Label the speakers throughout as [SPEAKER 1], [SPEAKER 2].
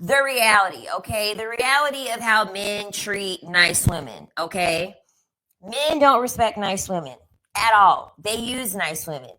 [SPEAKER 1] The reality, okay? The reality of how men treat nice women, okay? Men don't respect nice women at all. They use nice women.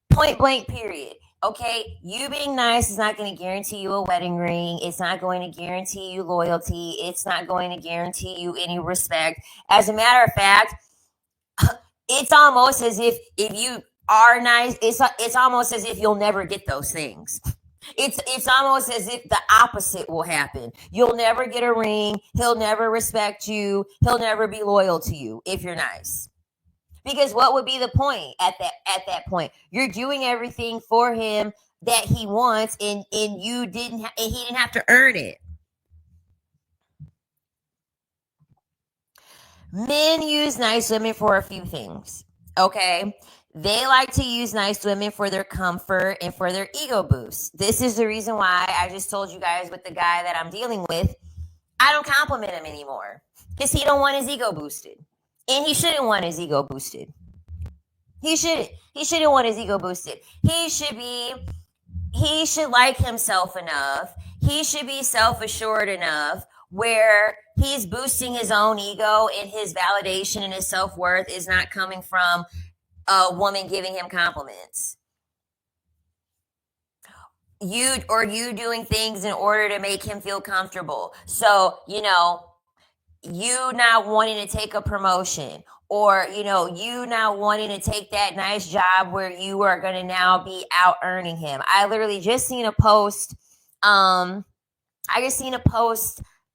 [SPEAKER 1] Point blank, period. Okay, you being nice is not going to guarantee you a wedding ring. It's not going to guarantee you loyalty. It's not going to guarantee you any respect. As a matter of fact, it's almost as if you are nice, it's almost as if you'll never get those things. It's almost as if the opposite will happen. You'll never get a ring. He'll never respect you. He'll never be loyal to you if you're nice. Because what would be the point at that point? You're doing everything for him that he wants, and you didn't, and he didn't have to earn it. Men use nice women for a few things. Okay. They like to use nice women for their comfort and for their ego boost. This is the reason why I just told you guys with the guy that I'm dealing with, I don't compliment him anymore because he don't want his ego boosted, and he shouldn't want his ego boosted. He shouldn't want his ego boosted. He should like himself enough. He should be self-assured enough where he's boosting his own ego, and his validation and his self-worth is not coming from a woman giving him compliments. You doing things in order to make him feel comfortable. So, you not wanting to take a promotion, or you not wanting to take that nice job where you are going to now be out earning him. I literally just seen a post. I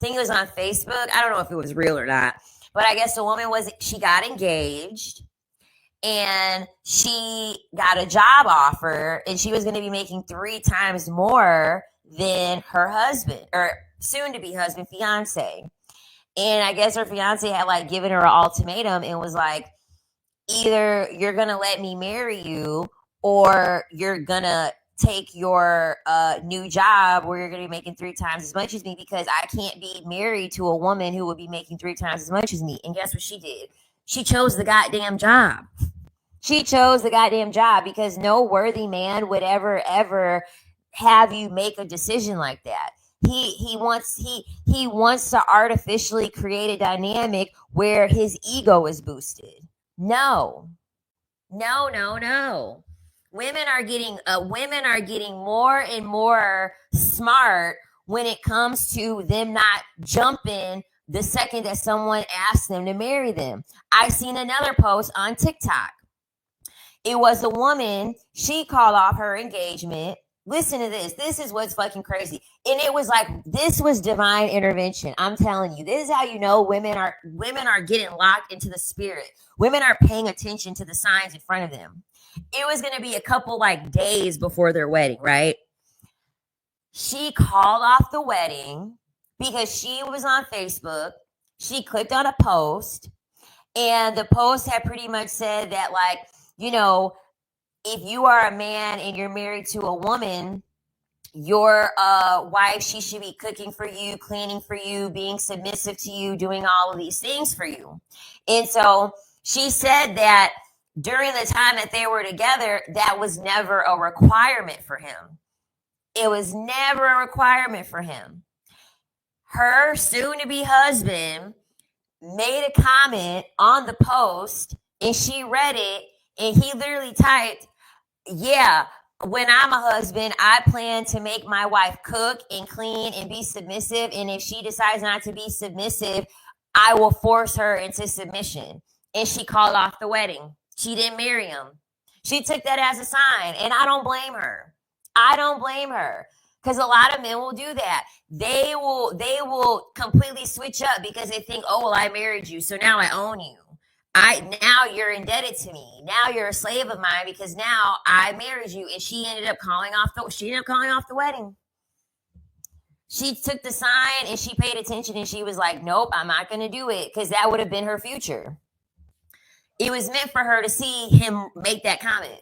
[SPEAKER 1] think it was on Facebook. I don't know if it was real or not, but I guess the woman she got engaged, and she got a job offer, and she was going to be making 3 times more than her husband, or soon to be husband, fiance. And I guess her fiance had given her an ultimatum and was like, either you're going to let me marry you, or you're going to take your new job where you're going to be making 3 times as much as me, because I can't be married to a woman who would be making 3 times as much as me. And guess what she did? She chose the goddamn job. She chose the goddamn job because no worthy man would ever have you make a decision like that. He wants to artificially create a dynamic where his ego is boosted. No. Women are getting more and more smart when it comes to them not jumping the second that someone asks them to marry them. I seen another post on TikTok. It was a woman. She called off her engagement. Listen to this. This is what's fucking crazy. And it was this was divine intervention. I'm telling you, this is how you know women are getting locked into the spirit. Women are paying attention to the signs in front of them. It was going to be a couple days before their wedding, right? She called off the wedding because she was on Facebook. She clicked on a post, and the post had pretty much said that if you are a man and you're married to a woman, your wife, she should be cooking for you, cleaning for you, being submissive to you, doing all of these things for you. And so she said that during the time that they were together, that was never a requirement for him. It was never a requirement for him. Her soon-to-be husband made a comment on the post, and she read it, and he literally typed, yeah, when I'm a husband, I plan to make my wife cook and clean and be submissive. And if she decides not to be submissive, I will force her into submission. And she called off the wedding. She didn't marry him. She took that as a sign. And I don't blame her. Because a lot of men will do that. They will completely switch up because they think, oh, well, I married you, so now I own you. Now you're indebted to me. Now you're a slave of mine because now I married you. And she ended up calling off the wedding. She took the sign and she paid attention, and she was like, nope, I'm not going to do it, because that would have been her future. It was meant for her to see him make that comment.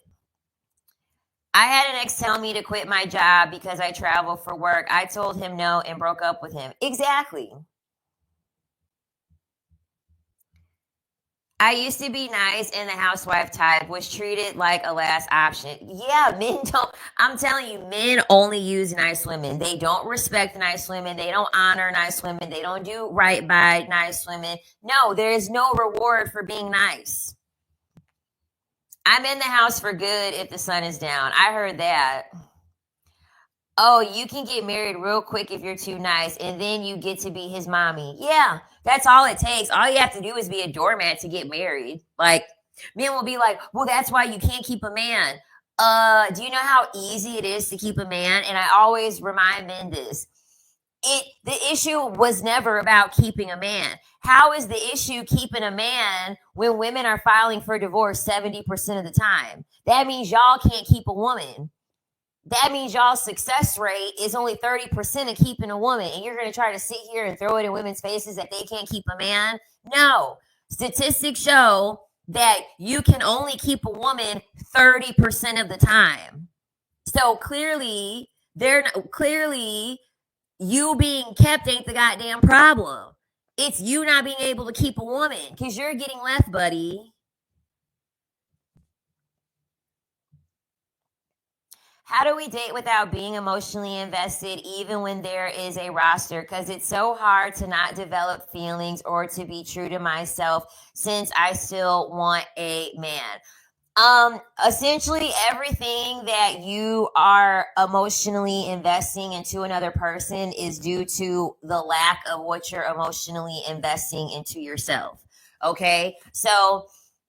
[SPEAKER 1] I had an ex tell me to quit my job because I travel for work. I told him no and broke up with him. Exactly. I used to be nice and the housewife type, was treated like a last option. Yeah, men don't, I'm telling you, men only use nice women. They don't respect nice women. They don't honor nice women. They don't do right by nice women. No, there is no reward for being nice. I'm in the house for good if the sun is down. I heard that. Oh, you can get married real quick if you're too nice, and then you get to be his mommy. Yeah, that's all it takes. All you have to do is be a doormat to get married. Like, men will be like, well, that's why you can't keep a man. Do you know how easy it is to keep a man? And I always remind men this. The issue was never about keeping a man. How is the issue keeping a man when women are filing for divorce 70% of the time? That means y'all can't keep a woman. That means y'all's success rate is only 30% of keeping a woman. And you're going to try to sit here and throw it in women's faces that they can't keep a man? No. Statistics show that you can only keep a woman 30% of the time. So clearly, you being kept ain't the goddamn problem. It's you not being able to keep a woman because you're getting left, buddy. How do we date without being emotionally invested, even when there is a roster? Because it's so hard to not develop feelings or to be true to myself since I still want a man. Essentially everything that you are emotionally investing into another person is due to the lack of what you're emotionally investing into yourself. Okay. So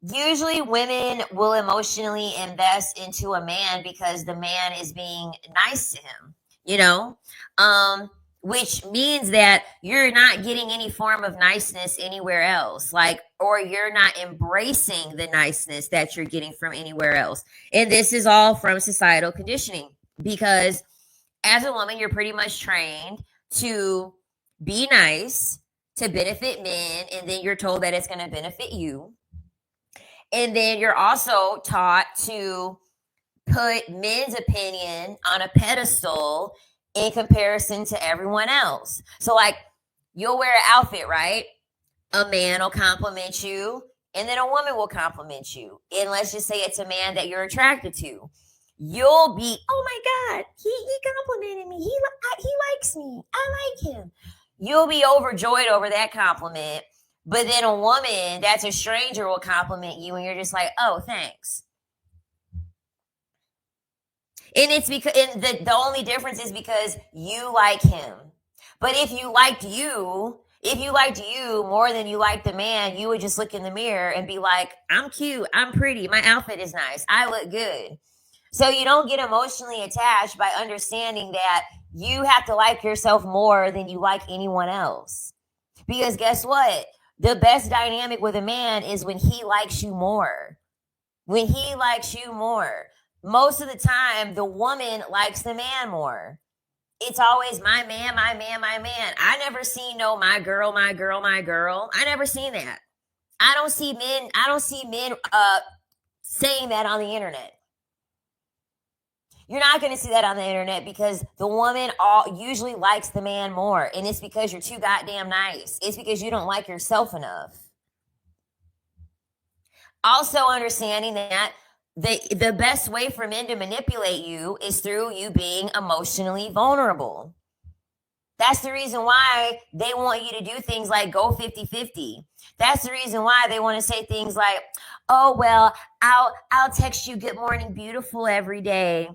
[SPEAKER 1] usually women will emotionally invest into a man because the man is being nice to him, which means that you're not getting any form of niceness anywhere else, or you're not embracing the niceness that you're getting from anywhere else. And this is all from societal conditioning, because as a woman, you're pretty much trained to be nice, to benefit men, and then you're told that it's going to benefit you. And then you're also taught to put men's opinion on a pedestal in comparison to everyone else. So you'll wear an outfit, right? A man will compliment you, and then a woman will compliment you. And let's just say it's a man that you're attracted to. You'll be, oh my God, he complimented me. He likes me. I like him. You'll be overjoyed over that compliment. But then a woman that's a stranger will compliment you, and you're just like, oh, thanks. And it's because the only difference is because you like him. But if you liked you more than you liked the man, you would just look in the mirror and be like, I'm cute, I'm pretty, my outfit is nice, I look good. So you don't get emotionally attached by understanding that you have to like yourself more than you like anyone else. Because guess what? The best dynamic with a man is when he likes you more. When he likes you more. Most of the time, the woman likes the man more. It's always my man, my man, my man. I never seen no my girl, my girl, my girl. I never seen that. I don't see men saying that on the internet. You're not going to see that on the internet because the woman usually likes the man more. And it's because you're too goddamn nice. It's because you don't like yourself enough. Also understanding that the best way for men to manipulate you is through you being emotionally vulnerable. That's the reason why they want you to do things like go 50-50. That's the reason why they want to say things like, oh, well, I'll text you good morning beautiful every day.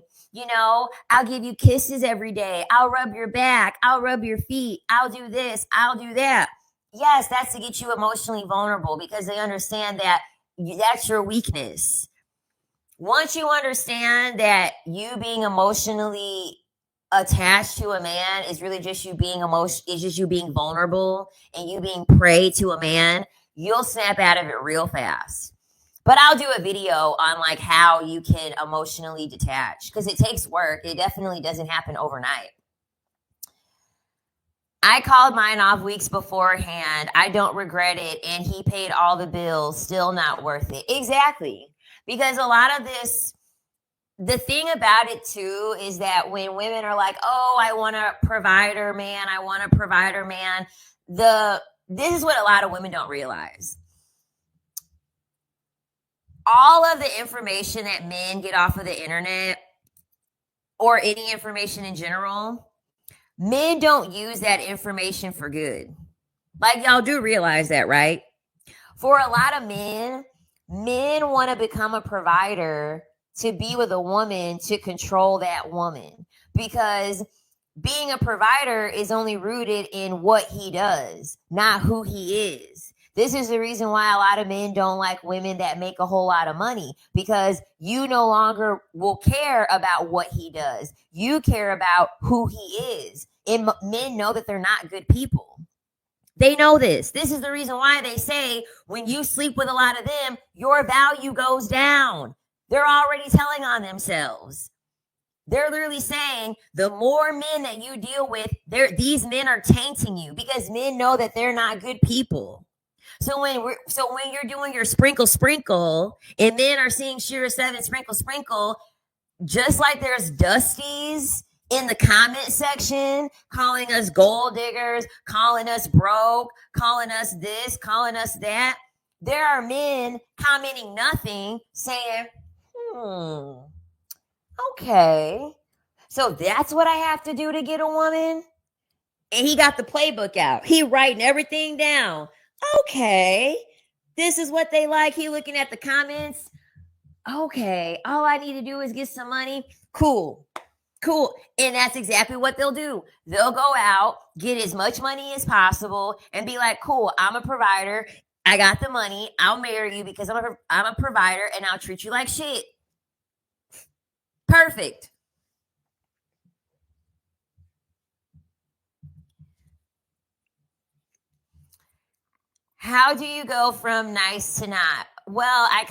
[SPEAKER 1] I'll give you kisses every day. I'll rub your back. I'll rub your feet. I'll do this. I'll do that. Yes, that's to get you emotionally vulnerable because they understand that that's your weakness. Once you understand that you being emotionally attached to a man is really just you being vulnerable and you being prey to a man, you'll snap out of it real fast. But I'll do a video on how you can emotionally detach because it takes work. It definitely doesn't happen overnight. I called mine off weeks beforehand. I don't regret it. And he paid all the bills. Still not worth it. Exactly. Because a lot of this, the thing about it too, is that when women are like, oh, I want a provider man. This is what a lot of women don't realize. all of the information that men get off of the internet or any information in general, men don't use that information for good. Like, y'all do realize that, right? For a lot of men, men want to become a provider to be with a woman to control that woman, because being a provider is only rooted in what he does, not who he is. This is the reason why a lot of men don't like women that make a whole lot of money, because you no longer will care about what he does. You care about who he is. And men know that they're not good people. They know this. This is the reason why they say when you sleep with a lot of them, your value goes down. They're already telling on themselves. They're literally saying the more men that you deal with, these men are tainting you, because men know that they're not good people. So when you're doing your sprinkle and men are seeing Shira 7 sprinkle, just like there's Dusties in the comment section calling us gold diggers, calling us broke, calling us this, calling us that, there are men commenting nothing saying, okay, so that's what I have to do to get a woman? And he got the playbook out. He writing everything down. Okay, this is what they like. He looking at the comments. Okay, all I need to do is get some money. Cool. And that's exactly what they'll do. They'll go out, get as much money as possible, and be like, cool, I'm a provider. I got the money. I'll marry you because I'm a provider, and I'll treat you like shit. Perfect. How do you go from nice to not? Well, I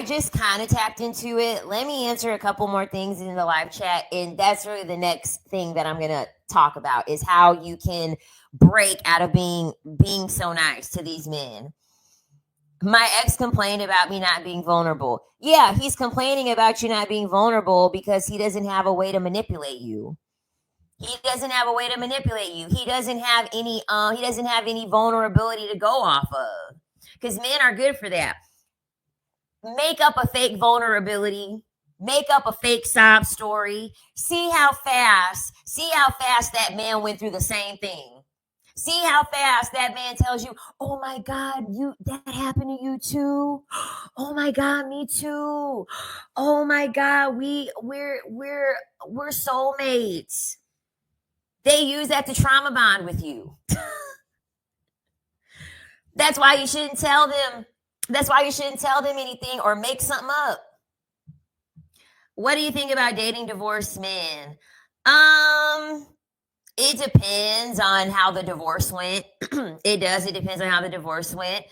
[SPEAKER 1] just kind of tapped into it. Let me answer a couple more things in the live chat. And that's really the next thing that I'm going to talk about, is how you can break out of being so nice to these men. My ex complained about me not being vulnerable. Yeah, he's complaining about you not being vulnerable because he doesn't have a way to manipulate you. He doesn't have a way to manipulate you. He doesn't have any vulnerability to go off of. Because men are good for that. Make up a fake vulnerability, make up a fake sob story. See how fast that man went through the same thing. See how fast that man tells you, "Oh my God, that happened to you too. Oh my God, me too. Oh my God, we're soulmates." They use that to trauma bond with you. That's why you shouldn't tell them. That's why you shouldn't tell them anything or make something up. What do you think about dating divorced men? It depends on how the divorce went. It does. It depends on how the divorce went.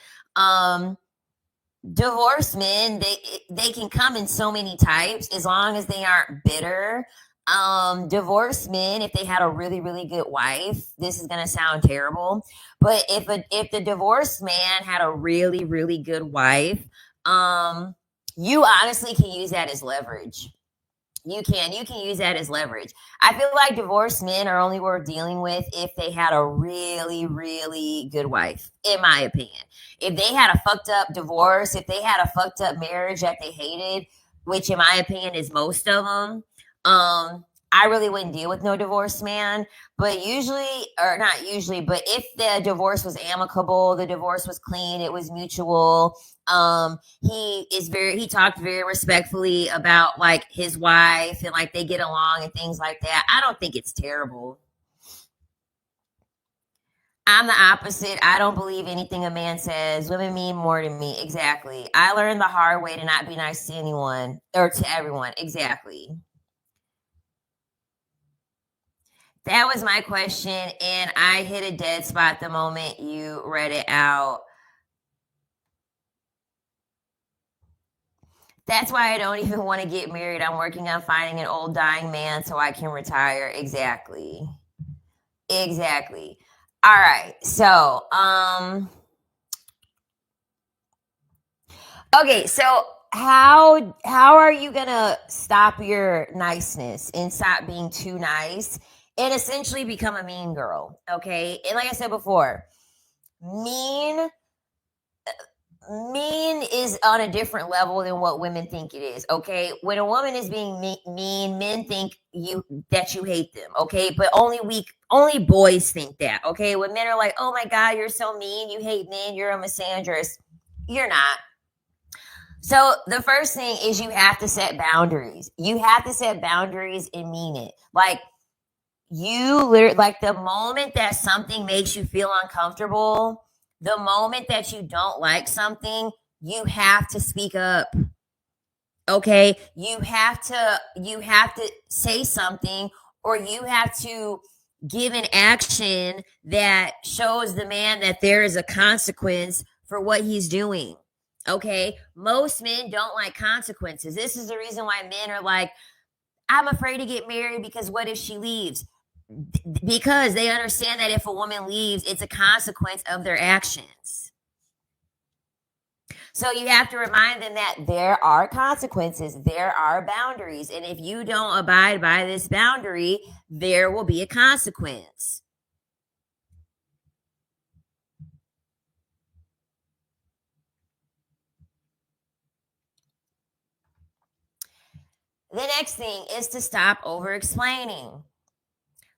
[SPEAKER 1] Divorced men, they can come in so many types as long as they aren't bitter. Divorced men, if they had a really, really good wife, this is gonna sound terrible, but if the divorced man had a really, really good wife, you honestly can use that as leverage. You can use that as leverage. I feel like divorced men are only worth dealing with if they had a really, really good wife, in my opinion. If they had a fucked up divorce, if they had a fucked up marriage that they hated, which in my opinion is most of them, I really wouldn't deal with no divorced man. But usually, or not usually, but if the divorce was amicable, the divorce was clean, it was mutual, he talked very respectfully about like his wife, and like they get along and things like that, I don't think it's terrible. I'm the opposite. I don't believe anything a man says. Women mean more to me. Exactly. I learned the hard way to not be nice to anyone or to everyone. Exactly. That was my question, and I hit a dead spot the moment you read it out. That's why I don't even want to get married. I'm working on finding an old dying man so I can retire. Exactly. Exactly. All right. So, okay, so how are you going to stop your niceness and stop being too nice and essentially become a mean girl, okay? And like I said before, mean mean is on a different level than what women think it is. Okay, when a woman is being mean, men think that you hate them. Okay, but only boys think that. Okay, when men are like, oh my god, you're so mean, you hate men, you're a misandrist. You're not. So the first thing is you have to set boundaries. You have to set boundaries and mean it. Like, you literally, like, the moment that something makes you feel uncomfortable, the moment that you don't like something, you have to speak up. Okay, you have to say something, or you have to give an action that shows the man that there is a consequence for what he's doing. Okay, most men don't like consequences. This is the reason why men are like, I'm afraid to get married because what if she leaves? Because they understand that if a woman leaves, it's a consequence of their actions. So you have to remind them that there are consequences, there are boundaries, and if you don't abide by this boundary, there will be a consequence. The next thing is to stop over explaining.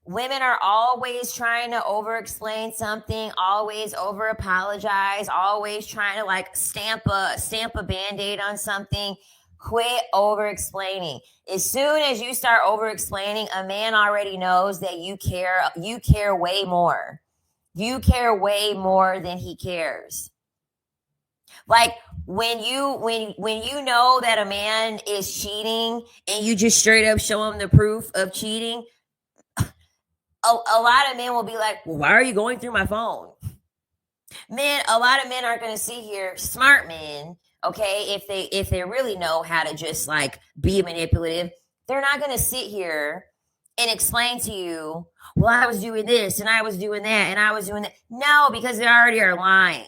[SPEAKER 1] Women are always trying to over explain something, always over apologize, always trying to like stamp a band-aid on something. Quit over explaining. As soon as you start over explaining, a man already knows that you care way more. You care way more than he cares. Like, when you know that a man is cheating and you just straight up show him the proof of cheating, a lot of men will be like, well, why are you going through my phone? A lot of men aren't going to sit here, smart men, okay, if they really know how to just like be manipulative, they're not going to sit here and explain to you, well, I was doing this and I was doing that and I was doing that. No, because they already are lying.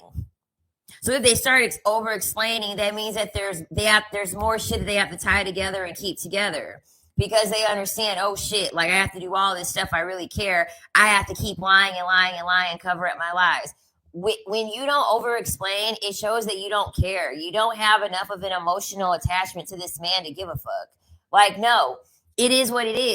[SPEAKER 1] So if they start over explaining, that means that there's more shit that they have to tie together and keep together, because they understand, oh shit, like I have to do all this stuff. I really care. I have to keep lying and lying and lying and cover up my lies. When you don't over explain, it shows that you don't care. You don't have enough of an emotional attachment to this man to give a fuck. Like, no, it is what it is.